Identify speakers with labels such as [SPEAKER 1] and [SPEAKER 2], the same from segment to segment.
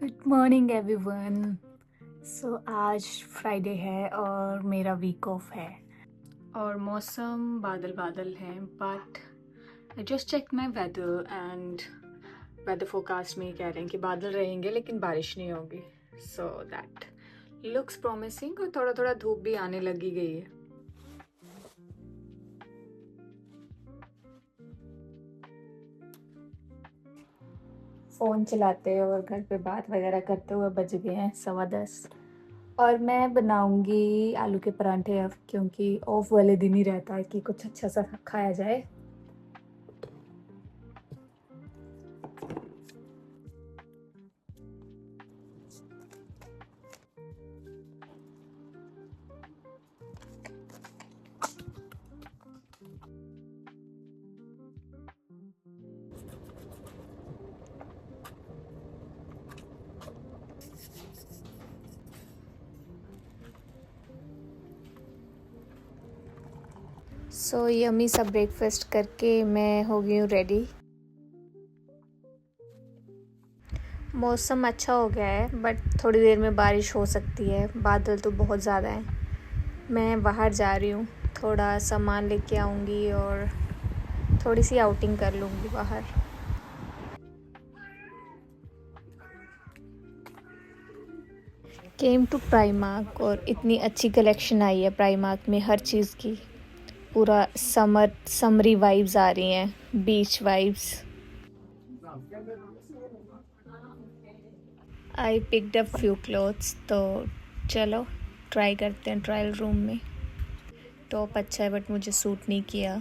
[SPEAKER 1] Good morning everyone. आज Friday है और मेरा वीक ऑफ है और मौसम बादल बादल है, but I just check my weather and weather forecast में कह रहे हैं कि बादल रहेंगे लेकिन बारिश नहीं होगी। सो दैट लुक्स प्रॉमिसिंग और थोड़ा थोड़ा धूप भी आने लगी गई है। फ़ोन चलाते और घर पे बात वगैरह करते हुए बज गए हैं 10:15 और मैं बनाऊंगी आलू के परांठे अब, क्योंकि ऑफ वाले दिन ही रहता है कि कुछ अच्छा सा खाया जाए। यम्मी सा ब्रेकफास्ट करके मैं हो गई हूँ रेडी। मौसम अच्छा हो गया है बट थोड़ी देर में बारिश हो सकती है, बादल तो बहुत ज़्यादा हैं। मैं बाहर जा रही हूँ, थोड़ा सामान लेके आऊँगी और थोड़ी सी आउटिंग कर लूँगी बाहर। केम टू प्राइमार्क और इतनी अच्छी कलेक्शन आई है प्राइमार्क में हर चीज़ की। पूरा समरी वाइब्स आ रही हैं, beach vibes. I picked up few clothes, तो चलो ट्राई करते हैं ट्रायल रूम में। टॉप अच्छा है बट मुझे सूट नहीं किया,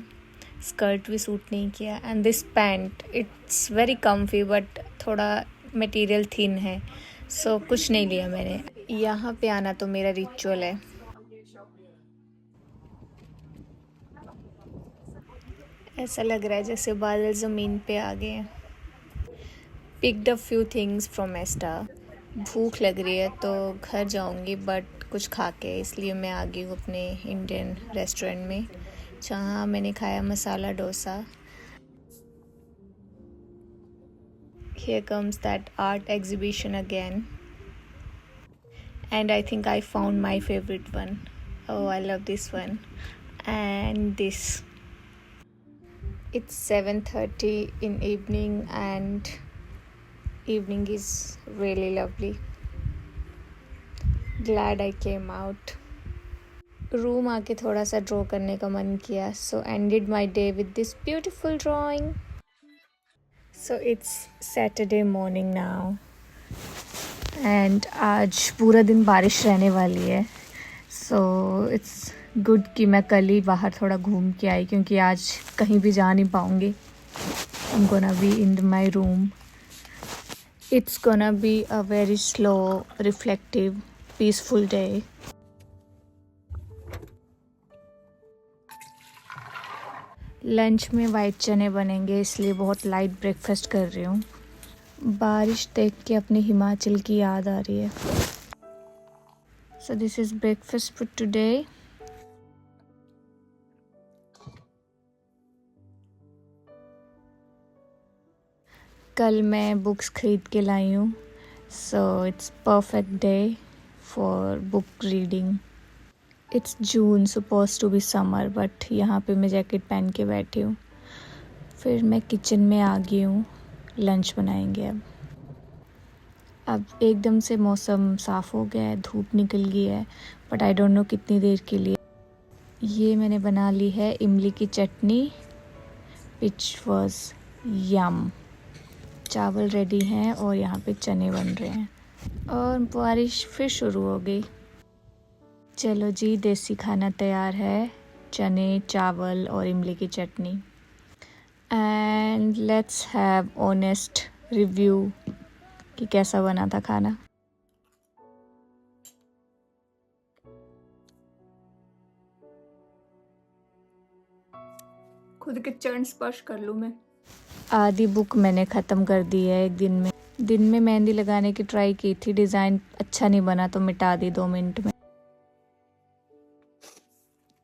[SPEAKER 1] स्कर्ट भी सूट नहीं किया, and this pant it's very comfy but थोड़ा मटेरियल थिन है, सो कुछ नहीं लिया मैंने। यहाँ पे आना तो मेरा रिचुअल है। ऐसा लग रहा है जैसे बादल ज़मीन पे आ गए हैं। Picked up few things from एस्टा। भूख लग रही है तो घर जाऊंगी बट कुछ खा के, इसलिए मैं आ गई हूँ अपने इंडियन रेस्टोरेंट में, जहाँ मैंने खाया masala dosa. Here comes that art exhibition again, and I think I found my favorite one. Oh, I love this one. And this. It's 7:30 in evening and evening is really lovely. Glad I came out. Room आके थोड़ा सा draw करने का मन किया, so ended my day with this beautiful drawing. So it's Saturday morning now and आज पूरा दिन बारिश रहने वाली है, so it's good कि मैं कल ही बाहर थोड़ा घूम के आई, क्योंकि आज कहीं भी जा नहीं पाऊँगी। I'm gonna be in my room. It's gonna be a very slow, reflective, peaceful day. Lunch में वाइट चने बनेंगे, इसलिए बहुत लाइट ब्रेकफास्ट कर रही हूँ। बारिश देख के अपने हिमाचल की याद आ रही है। So this is breakfast for today. कल मैं बुक्स खरीद के लाई हूँ, so it's perfect day for book reading. It's June, supposed to be summer, but यहाँ पे मैं जैकेट पहन के बैठी हूँ। फिर मैं किचन में आ गई हूँ, लंच बनाएंगे अब एकदम से मौसम साफ़ हो गया है, धूप निकल गई है, बट आई डोंट नो कितनी देर के लिए। ये मैंने बना ली है इमली की चटनी, विच वॉज यम। चावल रेडी हैं और यहाँ पे चने बन रहे हैं और बारिश फिर शुरू हो गई। चलो जी, देसी खाना तैयार है, चने, चावल और इमली की चटनी। And let's have honest review कि कैसा बना था खाना। खुद के चरण स्पर्श कर लूँ मैं। आधी बुक मैंने ख़त्म कर दी है एक दिन में। दिन में मेहंदी लगाने की ट्राई की थी, डिज़ाइन अच्छा नहीं बना तो मिटा दी 2 मिनट में।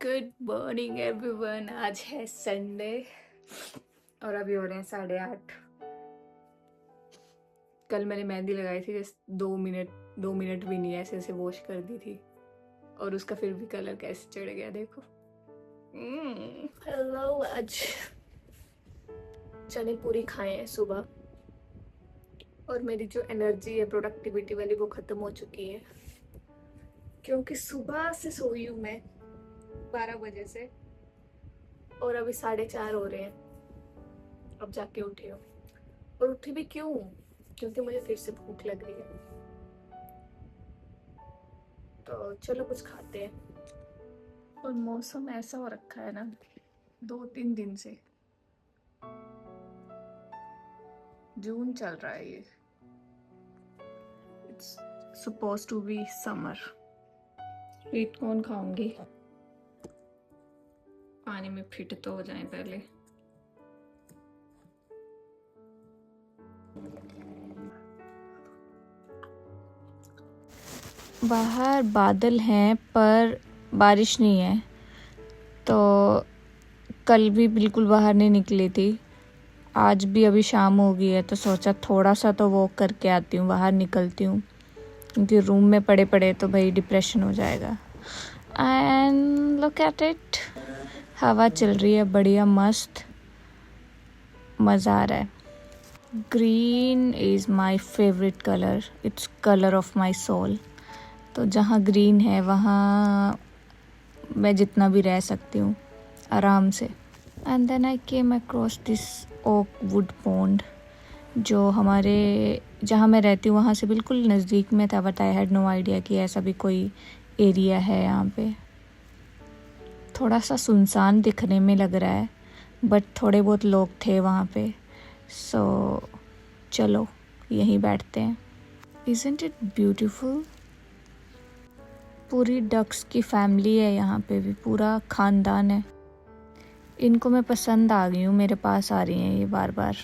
[SPEAKER 1] गुड मॉर्निंग एवरीवन, आज है संडे और अभी हो रहे हैं 8:30। कल मैंने मेहंदी लगाई थी, जस्ट 2 मिनट भी नहीं, ऐसे ऐसे वॉश कर दी थी और उसका फिर भी कलर कैसे चढ़ गया देखो। हेलो, आज चने पूरी खाए हैं सुबह और मेरी जो एनर्जी है प्रोडक्टिविटी वाली वो ख़त्म हो चुकी है, क्योंकि सुबह से सोई हूँ मैं 12 बजे से और अभी 4:30 हो रहे हैं, अब जाके उठी हूँ। और उठी भी क्यों? क्योंकि मुझे फिर से भूख लग रही है, तो चलो कुछ खाते हैं। और मौसम ऐसा हो रखा है ना 2-3 दिन से, जून चल रहा है ये, it's suppose to be summer. Sweet corn खाऊंगी, पानी में फिट तो हो जाए पहले। बाहर बादल हैं पर बारिश नहीं है, तो कल भी बिल्कुल बाहर नहीं निकली थी। आज भी अभी शाम हो गई है तो सोचा थोड़ा सा तो वॉक करके आती हूँ, बाहर निकलती हूँ, क्योंकि रूम में पड़े पड़े तो भाई डिप्रेशन हो जाएगा। एंड लुक एट इट, हवा चल रही है बढ़िया मस्त, मज़ा आ रहा है। Green is my favourite colour, it's colour of my soul. तो जहाँ ग्रीन है वहाँ मैं जितना भी रह सकती हूँ आराम से। And then I came across this oak wood pond, जो हमारे जहाँ मैं रहती हूँ वहाँ से बिल्कुल नज़दीक में था, but I had no idea कि ऐसा भी कोई एरिया है यहाँ पे। थोड़ा सा सुनसान दिखने में लग रहा है, बट थोड़े बहुत लोग थे वहाँ पे, सो चलो यहीं बैठते हैं। Isn't it beautiful? पूरी डक्स की फैमिली है यहाँ पे भी, पूरा ख़ानदान है। इनको मैं पसंद आ गई हूँ, मेरे पास आ रही हैं ये बार बार।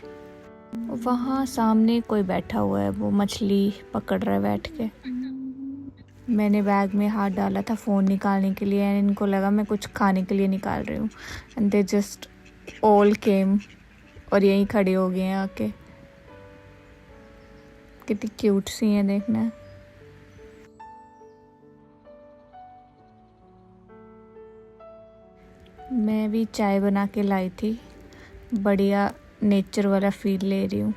[SPEAKER 1] वहाँ सामने कोई बैठा हुआ है, वो मछली पकड़ रहा है बैठ के। मैंने बैग में हाथ डाला था फ़ोन निकालने के लिए, एंड इनको लगा मैं कुछ खाने के लिए निकाल रही हूँ, and they just all came और यहीं खड़े हो गए हैं आके। कितनी क्यूट सी हैं देखना। मैं भी चाय बना के लाई थी, बढ़िया नेचर वाला फील ले रही हूँ।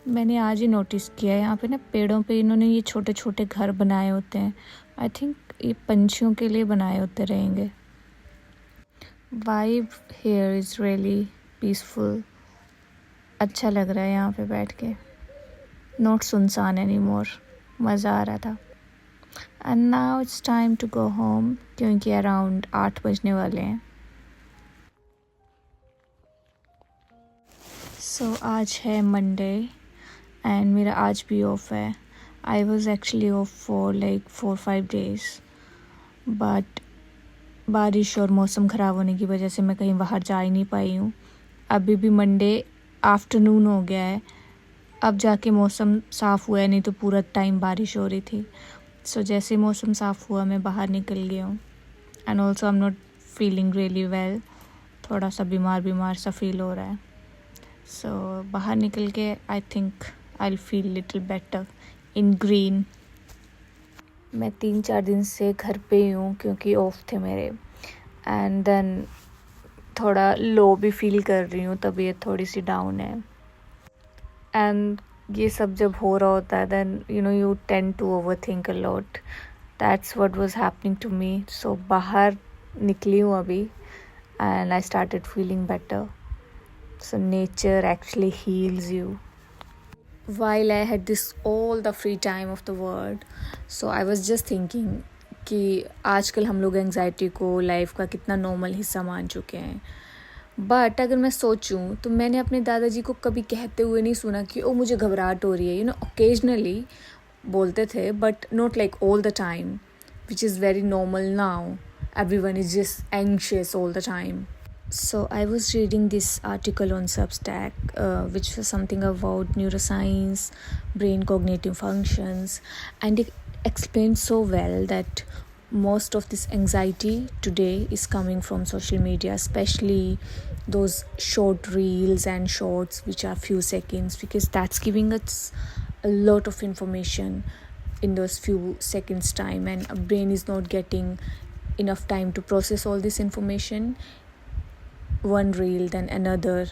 [SPEAKER 1] मैंने आज ही नोटिस किया है यहाँ पे ना पेड़ों पे इन्होंने ये छोटे छोटे घर बनाए होते हैं। आई थिंक ये पंछियों के लिए बनाए होते रहेंगे। Vibe here is really peaceful, अच्छा लग रहा है यहाँ पे बैठ के, नॉट सुनसान एनी मोर, मज़ा आ रहा था। And now it's time to go home, क्योंकि अराउंड 8 बजने वाले हैं। सो आज है मंडे एंड मेरा आज भी ऑफ है। I was actually of for like 4-5 days, but बारिश और मौसम ख़राब होने की वजह से मैं कहीं बाहर जा ही नहीं पाई हूँ। अभी भी मंडे आफ्टरनून हो गया है, अब जाके मौसम साफ़ हुआ है, नहीं तो पूरा टाइम बारिश हो रही थी। सो जैसे मौसम साफ़ हुआ मैं बाहर निकल गया हूँ। And also I am not feeling really well, थोड़ा सा बीमार सा फील हो रहा है। सो बाहर निकल के I think I will feel little better in green. मैं 3-4 दिन से घर पे ही हूँ क्योंकि ऑफ थे मेरे, एंड देन थोड़ा लो भी फील कर रही हूँ, तबीयत थोड़ी सी डाउन है। एंड ये सब जब हो रहा होता है then you tend to overthink a lot, that's what was happening to me. So बाहर निकली हूँ अभी and I started feeling better. So nature actually heals you. While I had this all the free time of the world, so I was just thinking कि आजकल हम लोग anxiety को life का कितना नॉर्मल हिस्सा मान चुके हैं। बट अगर मैं सोचूं तो मैंने अपने दादाजी को कभी कहते हुए नहीं सुना कि ओ मुझे घबराहट हो रही है। ओकेजनली बोलते थे, but not like all the time, which is very normal now. Everyone is just anxious all the time. So I was reading this article on Substack, which was something about neuroscience, brain cognitive functions, and it explained so well that most of this anxiety today is coming from social media, especially those short reels and shorts which are few seconds, because that's giving us a lot of information in those few seconds time, and our brain is not getting enough time to process all this information. One reel then another,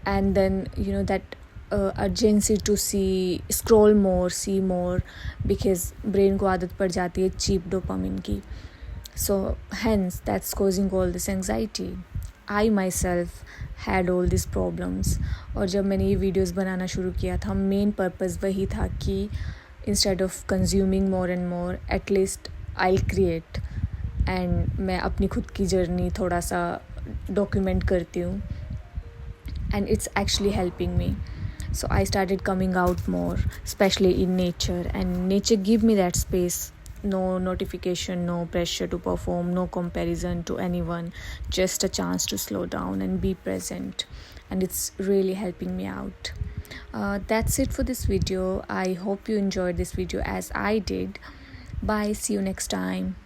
[SPEAKER 1] and then that urgency to scroll more, see more, because brain को आदत पड़ जाती है cheap dopamine की. So hence that's causing all this anxiety. I myself had all these problems. और जब मैंने ये वीडियोस बनाना शुरू किया था, मेन पर्पस वही था कि instead of consuming more and more, at least I'll create, and मैं अपनी खुद की जर्नी थोड़ा सा डॉक्यूमेंट करती हूँ, and it's actually helping me. So I started coming out more, especially in nature, and nature give me that space. No notification, no pressure to perform, no comparison to anyone, just a chance to slow down and be present, and it's really helping me out. That's it for this video. I hope you enjoyed this video as I did. Bye, see you next time.